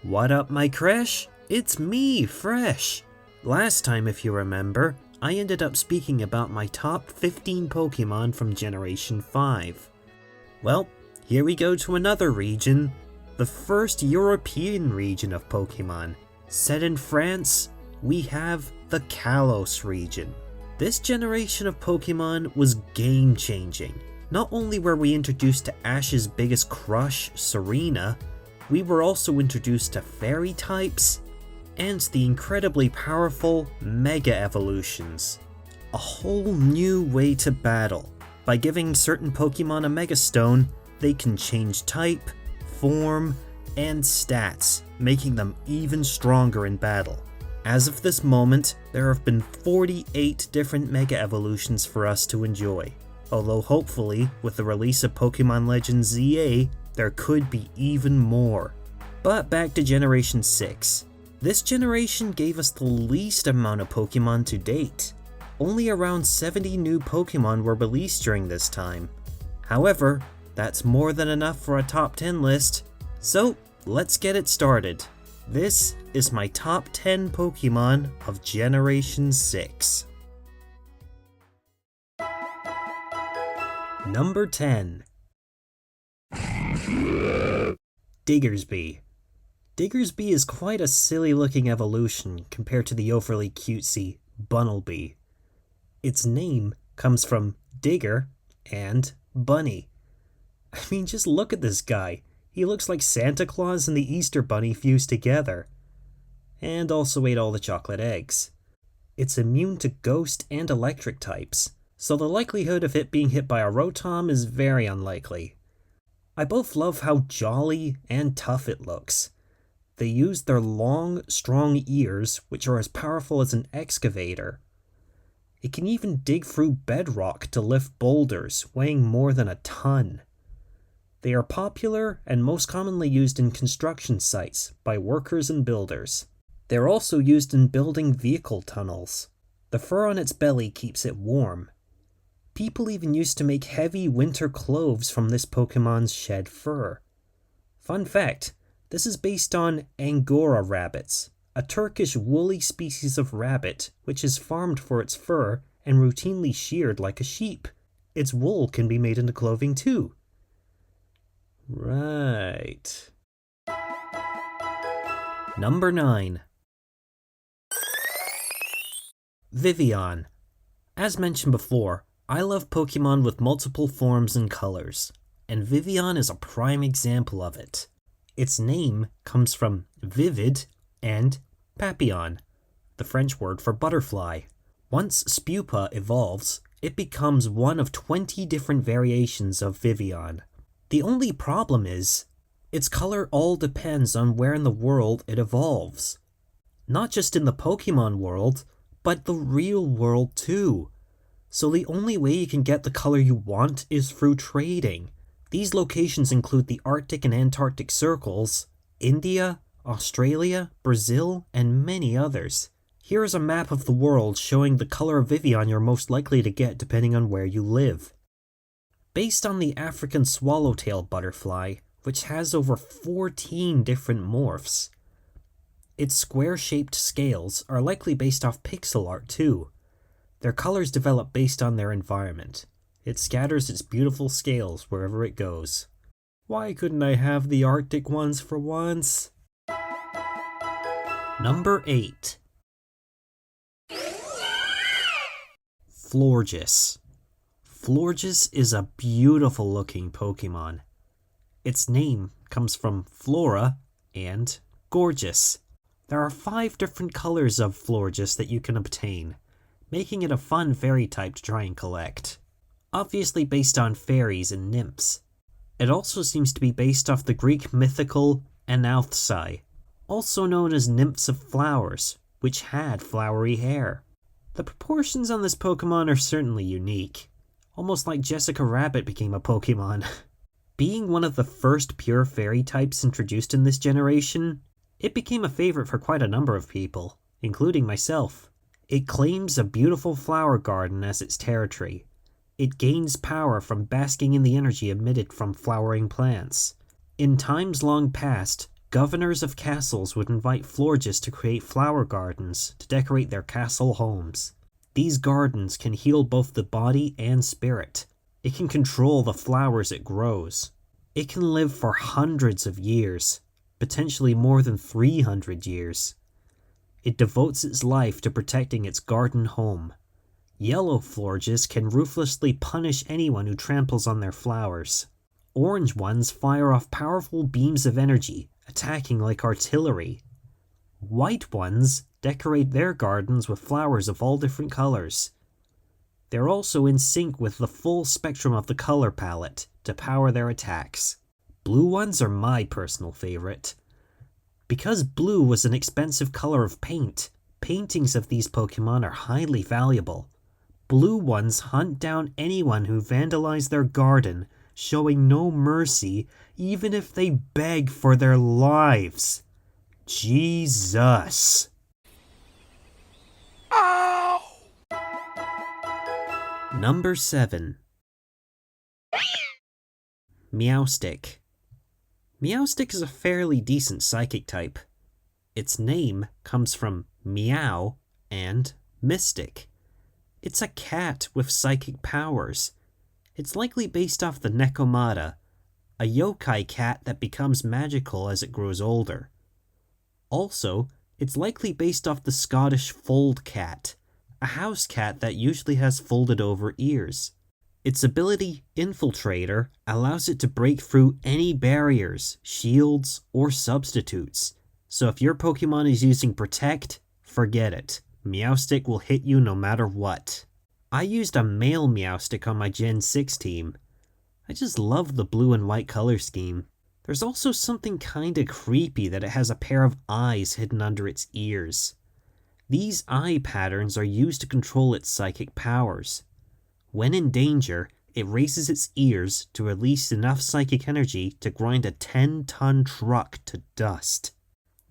What up, my creche? It's me, Fresh! Last time, if you remember, I ended up speaking about my top 15 Pokemon from Generation 5. Well, here we go to another region, the first European region of Pokemon. Set in France, we have the Kalos region. This generation of Pokemon was game-changing. Not only were we introduced to Ash's biggest crush, Serena, we were also introduced to fairy types and the incredibly powerful Mega Evolutions. A whole new way to battle. By giving certain Pokemon a Mega Stone, they can change type, form, and stats, making them even stronger in battle. As of this moment, there have been 48 different Mega Evolutions for us to enjoy. Although hopefully, with the release of Pokemon Legends ZA, there could be even more. But back to Generation 6. This generation gave us the least amount of Pokemon to date. Only around 70 new Pokemon were released during this time. However, that's more than enough for a top 10 list, so let's get it started. This is my top 10 Pokemon of Generation 6. Number 10. Diggersby. Diggersby is quite a silly looking evolution compared to the overly cutesy Bunnelby. Its name comes from Digger and Bunny. I mean, just look at this guy. He looks like Santa Claus and the Easter Bunny fused together. And also ate all the chocolate eggs. It's immune to ghost and electric types, so the likelihood of it being hit by a Rotom is very unlikely. I both love how jolly and tough it looks. They use their long, strong ears, which are as powerful as an excavator. It can even dig through bedrock to lift boulders, weighing more than a ton. They are popular and most commonly used in construction sites by workers and builders. They're also used in building vehicle tunnels. The fur on its belly keeps it warm. People even used to make heavy winter clothes from this Pokemon's shed fur. Fun fact, this is based on Angora rabbits, a Turkish woolly species of rabbit which is farmed for its fur and routinely sheared like a sheep. Its wool can be made into clothing too. Right. Number 9. Vivillon. As mentioned before, I love Pokemon with multiple forms and colors, and Vivillon is a prime example of it. Its name comes from vivid and papillon, the French word for butterfly. Once Spupa evolves, it becomes one of 20 different variations of Vivillon. The only problem is, its color all depends on where in the world it evolves. Not just in the Pokemon world, but the real world too. So the only way you can get the color you want is through trading. These locations include the Arctic and Antarctic circles, India, Australia, Brazil, and many others. Here is a map of the world showing the color of Vivillon you're most likely to get depending on where you live. Based on the African swallowtail butterfly, which has over 14 different morphs. Its square-shaped scales are likely based off pixel art too. Their colors develop based on their environment. It scatters its beautiful scales wherever it goes. Why couldn't I have the Arctic ones for once? Number 8. Florges. Florges is a beautiful looking Pokemon. Its name comes from Flora and gorgeous. There are 5 different colors of Florges that you can obtain, making it a fun fairy type to try and collect. Obviously based on fairies and nymphs. It also seems to be based off the Greek mythical Anathsai, also known as nymphs of flowers, which had flowery hair. The proportions on this Pokemon are certainly unique, almost like Jessica Rabbit became a Pokemon. Being one of the first pure fairy types introduced in this generation, it became a favorite for quite a number of people, including myself. It claims a beautiful flower garden as its territory. It gains power from basking in the energy emitted from flowering plants. In times long past, Governors of castles would invite Florges to create flower gardens to decorate their castle homes. These gardens can heal both the body and spirit. It can control the flowers it grows. It can live for hundreds of years, potentially more than 300 years. It devotes its life to protecting its garden home. Yellow Florges can ruthlessly punish anyone who tramples on their flowers. Orange ones fire off powerful beams of energy, attacking like artillery. White ones decorate their gardens with flowers of all different colors. They're also in sync with the full spectrum of the color palette to power their attacks. Blue ones are my personal favorite. Because blue was an expensive color of paint, paintings of these Pokemon are highly valuable. Blue ones hunt down anyone who vandalized their garden, showing no mercy even if they beg for their lives. Jesus. Ow! Number 7. Meowstic. Meowstic is a fairly decent psychic type. Its name comes from meow and mystic. It's a cat with psychic powers. It's likely based off the Nekomata, a yokai cat that becomes magical as it grows older. Also, it's likely based off the Scottish fold cat, a house cat that usually has folded over ears. Its ability, Infiltrator, allows it to break through any barriers, shields, or substitutes. So if your Pokemon is using Protect, forget it. Meowstic will hit you no matter what. I used a male Meowstic on my Gen 6 team. I just love the blue and white color scheme. There's also something kinda creepy that it has a pair of eyes hidden under its ears. These eye patterns are used to control its psychic powers. When in danger, it raises its ears to release enough psychic energy to grind a 10-ton truck to dust.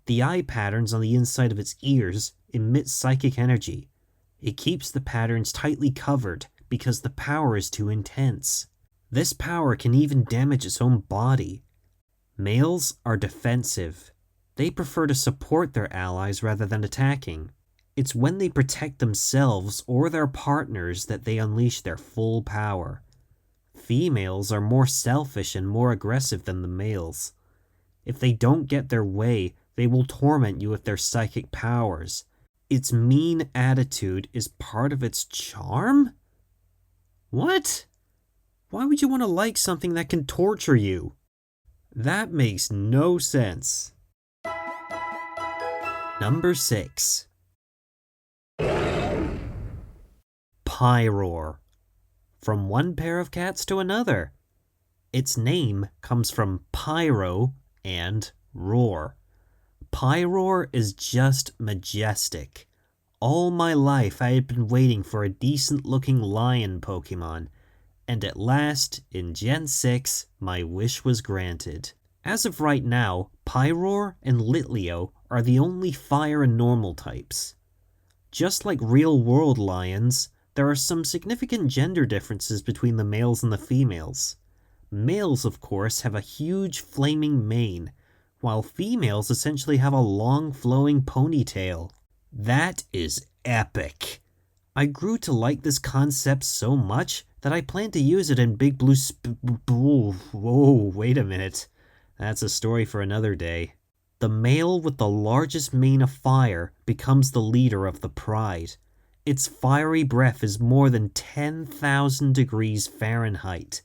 The eye patterns on the inside of its ears emit psychic energy. It keeps the patterns tightly covered because the power is too intense. This power can even damage its own body. Males are defensive. They prefer to support their allies rather than attacking. It's when they protect themselves or their partners that they unleash their full power. Females are more selfish and more aggressive than the males. If they don't get their way, they will torment you with their psychic powers. Its mean attitude is part of its charm? What? Why would you want to like something that can torture you? That makes no sense. Number 6. Pyroar. From one pair of cats to another. Its name comes from pyro and roar. Pyroar is just majestic. All my life I had been waiting for a decent looking lion Pokemon, and at last, in Gen 6, my wish was granted. As of right now, Pyroar and Litleo are the only fire and normal types. Just like real-world lions, there are some significant gender differences between the males and the females. Males, of course, have a huge flaming mane, while females essentially have a long flowing ponytail. That is epic. I grew to like this concept so much that I plan to use it in Big Blue Whoa, wait a minute. That's a story for another day. The male with the largest mane of fire becomes the leader of the pride. Its fiery breath is more than 10,000 degrees Fahrenheit,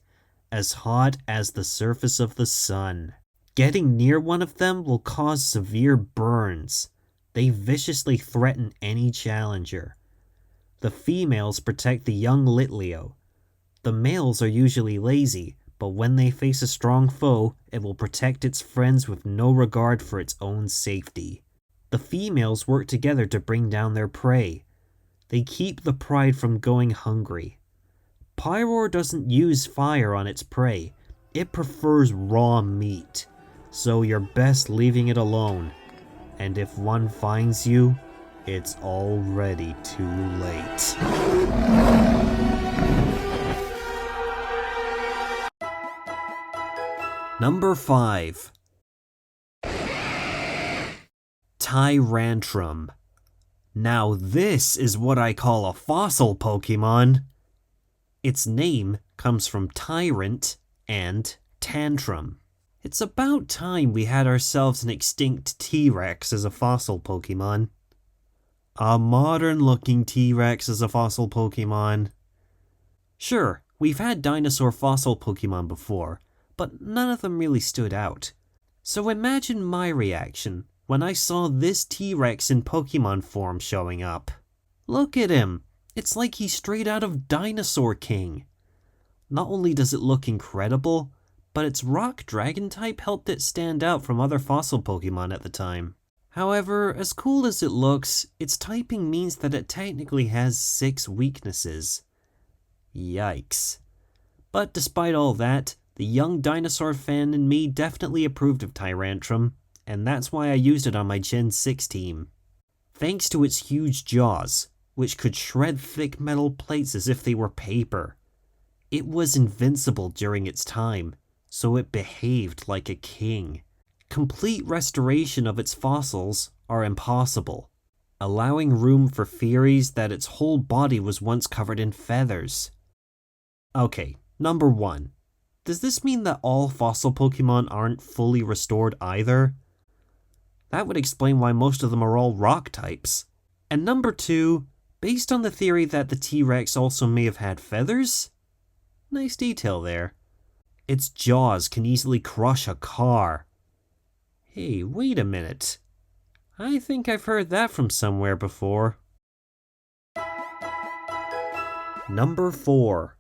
as hot as the surface of the sun. Getting near one of them will cause severe burns. They viciously threaten any challenger. The females protect the young Litleo. The males are usually lazy, but when they face a strong foe, it will protect its friends with no regard for its own safety. The females work together to bring down their prey. They keep the pride from going hungry. Pyroar doesn't use fire on its prey. It prefers raw meat, so you're best leaving it alone. And if one finds you, it's already too late. Number 5. Tyrantrum. Now this is what I call a fossil Pokemon. Its name comes from tyrant and tantrum. It's about time we had ourselves an extinct T-Rex as a fossil Pokemon. A modern-looking T-Rex as a fossil Pokemon. Sure, we've had dinosaur fossil Pokemon before, but none of them really stood out. So imagine my reaction when I saw this T-Rex in Pokemon form showing up. Look at him! It's like he's straight out of Dinosaur King. Not only does it look incredible, but its rock dragon type helped it stand out from other fossil Pokemon at the time. However, as cool as it looks, its typing means that it technically has 6 weaknesses. Yikes. But despite all that, the young dinosaur fan in me definitely approved of Tyrantrum, and that's why I used it on my Gen 6 team. Thanks to its huge jaws, which could shred thick metal plates as if they were paper. It was invincible during its time, so it behaved like a king. Complete restoration of its fossils are impossible, allowing room for theories that its whole body was once covered in feathers. Okay, number 1. Does this mean that all fossil Pokemon aren't fully restored either? That would explain why most of them are all rock types. And number 2, based on the theory that the T-Rex also may have had feathers? Nice detail there. Its jaws can easily crush a car. Hey, wait a minute. I think I've heard that from somewhere before. Number 4.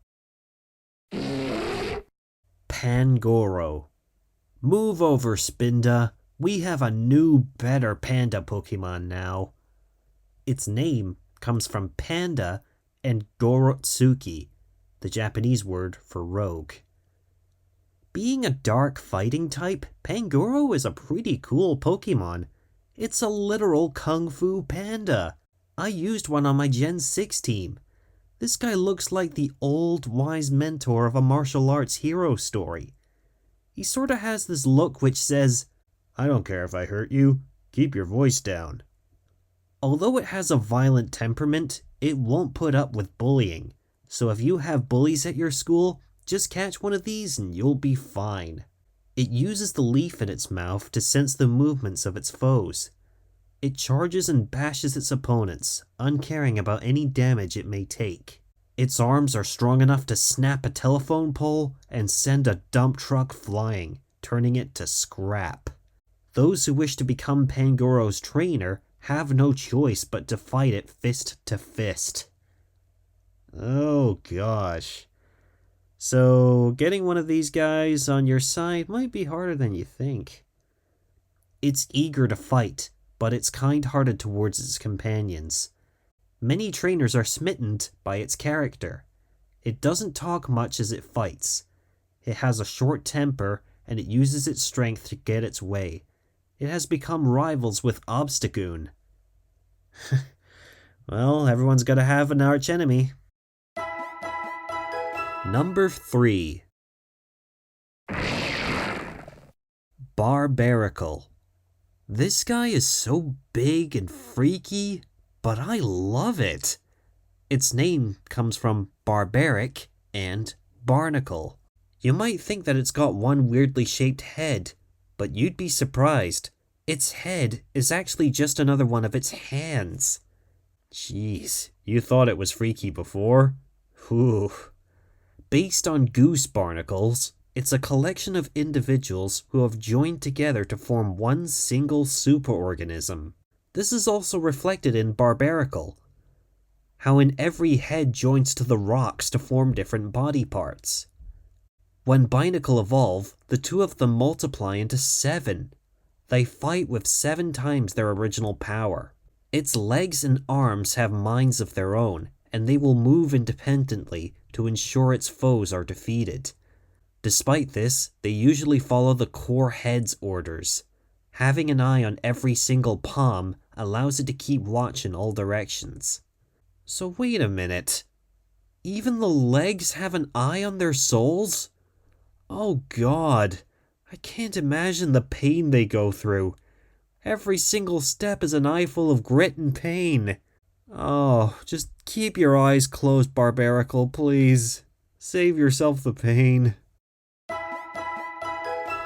Pangoro. Move over, Spinda. We have a new, better panda Pokemon now. Its name comes from panda and Gorotsuki, the Japanese word for rogue. Being a dark fighting type, Pangoro is a pretty cool Pokemon. It's a literal Kung Fu panda. I used one on my Gen 6 team. This guy looks like the old, wise mentor of a martial arts hero story. He sorta has this look which says, "I don't care if I hurt you, keep your voice down." Although it has a violent temperament, it won't put up with bullying. So if you have bullies at your school, just catch one of these and you'll be fine. It uses the leaf in its mouth to sense the movements of its foes. It charges and bashes its opponents, uncaring about any damage it may take. Its arms are strong enough to snap a telephone pole and send a dump truck flying, turning it to scrap. Those who wish to become Pangoro's trainer have no choice but to fight it fist to fist. Oh gosh. So, getting one of these guys on your side might be harder than you think. It's eager to fight, but it's kind-hearted towards its companions. Many trainers are smitten by its character. It doesn't talk much as it fights. It has a short temper, and it uses its strength to get its way. It has become rivals with Obstagoon. Well, everyone's gotta have an archenemy. Number 3. Barbaracle. This guy is so big and freaky, but I love it. Its name comes from barbaric and barnacle. You might think that it's got one weirdly shaped head, but you'd be surprised. Its head is actually just another one of its hands. Jeez, you thought it was freaky before? Whew. Based on goose barnacles, it's a collection of individuals who have joined together to form one single superorganism. This is also reflected in Barbaracle, how in every head joins to the rocks to form different body parts. When Binacle evolve, the two of them multiply into 7. They fight with 7 times their original power. Its legs and arms have minds of their own, and they will move independently to ensure its foes are defeated. Despite this, they usually follow the core head's orders. Having an eye on every single palm allows it to keep watch in all directions. So wait a minute. Even the legs have an eye on their souls? Oh god, I can't imagine the pain they go through. Every single step is an eyeful of grit and pain. Oh, just keep your eyes closed, Barbaracle, please. Save yourself the pain.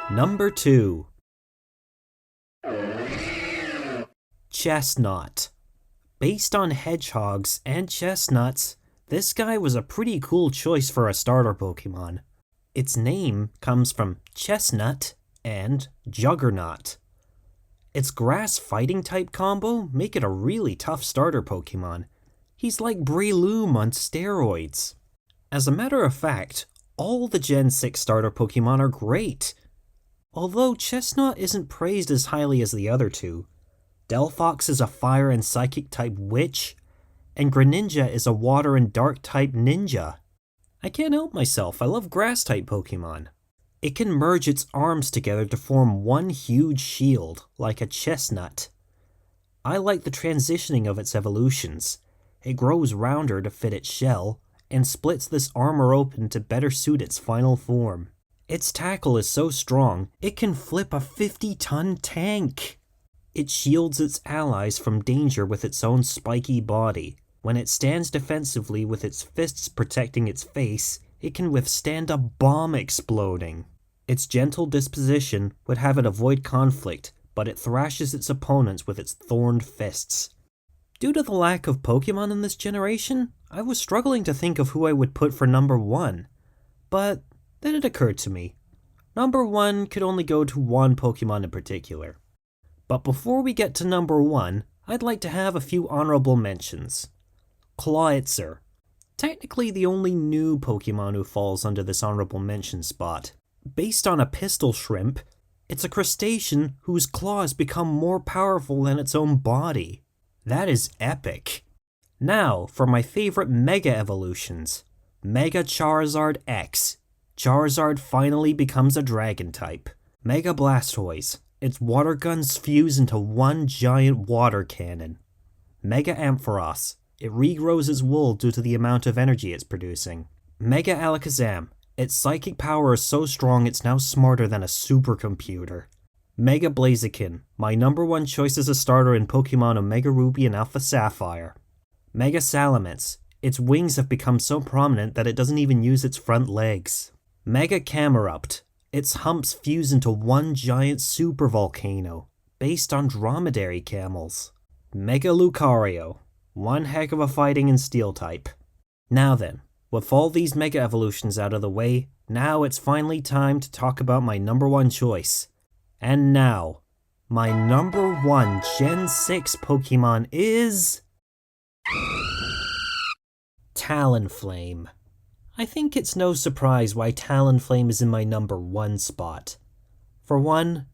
Number 2. Chesnaught. Based on hedgehogs and chestnuts, this guy was a pretty cool choice for a starter Pokemon. Its name comes from chestnut and juggernaut. Its grass fighting type combo make it a really tough starter Pokemon. He's like Breloom on steroids. As a matter of fact, all the Gen 6 starter Pokemon are great. Although Chesnaught isn't praised as highly as the other two. Delphox is a fire and psychic type witch, and Greninja is a water and dark type ninja. I can't help myself, I love grass type Pokemon. It can merge its arms together to form one huge shield, like a chestnut. I like the transitioning of its evolutions. It grows rounder to fit its shell, and splits this armor open to better suit its final form. Its tackle is so strong, it can flip a 50-ton tank. It shields its allies from danger with its own spiky body. When it stands defensively with its fists protecting its face, it can withstand a bomb exploding. Its gentle disposition would have it avoid conflict, but it thrashes its opponents with its thorned fists. Due to the lack of Pokemon in this generation, I was struggling to think of who I would put for number 1. But then it occurred to me, number 1 could only go to one Pokemon in particular. But before we get to number 1, I'd like to have a few honorable mentions. Clawitzer. Technically the only new Pokemon who falls under this honorable mention spot. Based on a pistol shrimp, it's a crustacean whose claws become more powerful than its own body. That is epic. Now for my favorite Mega evolutions. Mega Charizard X. Charizard finally becomes a dragon type. Mega Blastoise. Its water guns fuse into one giant water cannon. Mega Ampharos. It regrows its wool due to the amount of energy it's producing. Mega Alakazam. Its psychic power is so strong it's now smarter than a supercomputer. Mega Blaziken. My number 1 choice as a starter in Pokemon Omega Ruby and Alpha Sapphire. Mega Salamence. Its wings have become so prominent that it doesn't even use its front legs. Mega Camerupt. Its humps fuse into one giant supervolcano, based on dromedary camels. Mega Lucario. One heck of a fighting and steel type. Now then, with all these Mega evolutions out of the way, now it's finally time to talk about my number 1 choice. And now, my number 1 Gen 6 Pokemon is... Talonflame. I think it's no surprise why Talonflame is in my number 1 spot. For one,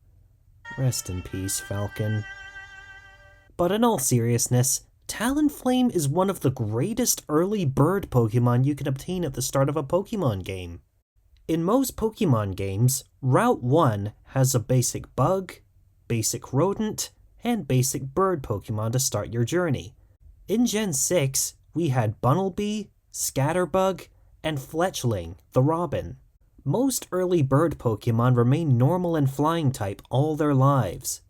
rest in peace, Falcon. But in all seriousness, Talonflame is one of the greatest early bird Pokemon you can obtain at the start of a Pokemon game. In most Pokemon games, Route 1 has a basic bug, basic rodent, and basic bird Pokemon to start your journey. In Gen 6, we had Bunnelby, Scatterbug, and Fletchling, the Robin. Most early bird Pokemon remain normal and flying type all their lives.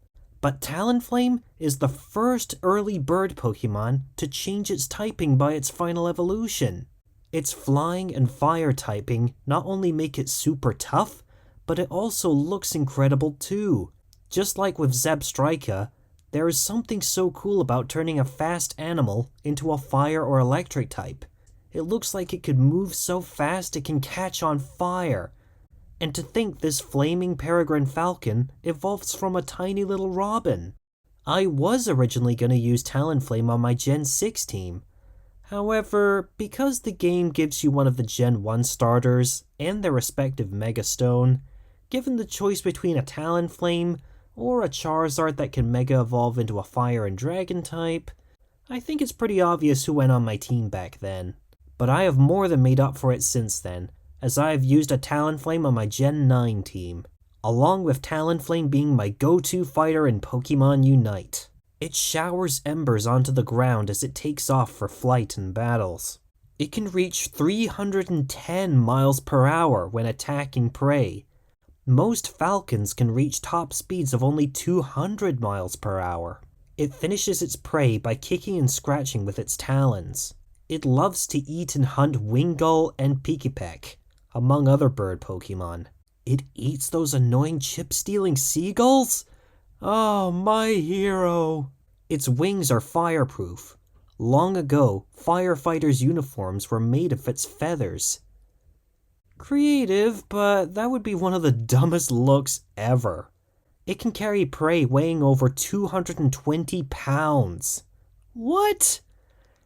But Talonflame is the first early bird Pokemon to change its typing by its final evolution. Its flying and fire typing not only make it super tough, but it also looks incredible too. Just like with Zebstrika, there is something so cool about turning a fast animal into a fire or electric type. It looks like it could move so fast it can catch on fire. And to think this flaming peregrine falcon evolves from a tiny little robin. I was originally going to use Talonflame on my Gen 6 team. However, because the game gives you one of the Gen 1 starters and their respective Mega Stone, given the choice between a Talonflame or a Charizard that can Mega Evolve into a Fire and Dragon type, I think it's pretty obvious who went on my team back then. But I have more than made up for it since then, as I have used a Talonflame on my Gen 9 team, along with Talonflame being my go-to fighter in Pokemon Unite. It showers embers onto the ground as it takes off for flight and battles. It can reach 310 miles per hour when attacking prey, Most falcons can reach top speeds of only 200 miles per hour. It finishes its prey by kicking and scratching with its talons. It loves to eat and hunt Wingull and Pikipek, among other bird Pokemon. It eats those annoying chip-stealing seagulls? Oh, my hero! Its wings are fireproof. Long ago, firefighters' uniforms were made of its feathers. Creative, but that would be one of the dumbest looks ever. It can carry prey weighing over 220 pounds. What?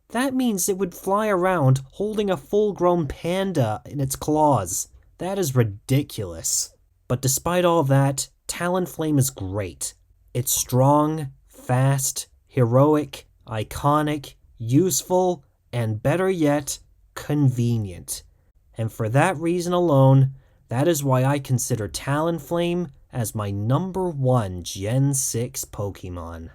That means it would fly around holding a full-grown panda in its claws. That is ridiculous. But despite all that, Talonflame is great. It's strong, fast, heroic, iconic, useful, and better yet, convenient. And for that reason alone, that is why I consider Talonflame as my number 1 Gen 6 Pokemon.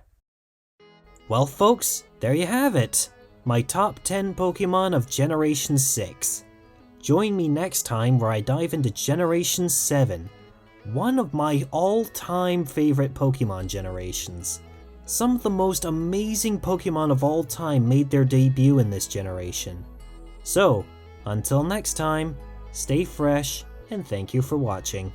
Well folks, there you have it. My top 10 Pokemon of Generation 6. Join me next time where I dive into Generation 7, one of my all-time favorite Pokemon generations. Some of the most amazing Pokemon of all time made their debut in this generation. So, until next time, stay fresh and thank you for watching.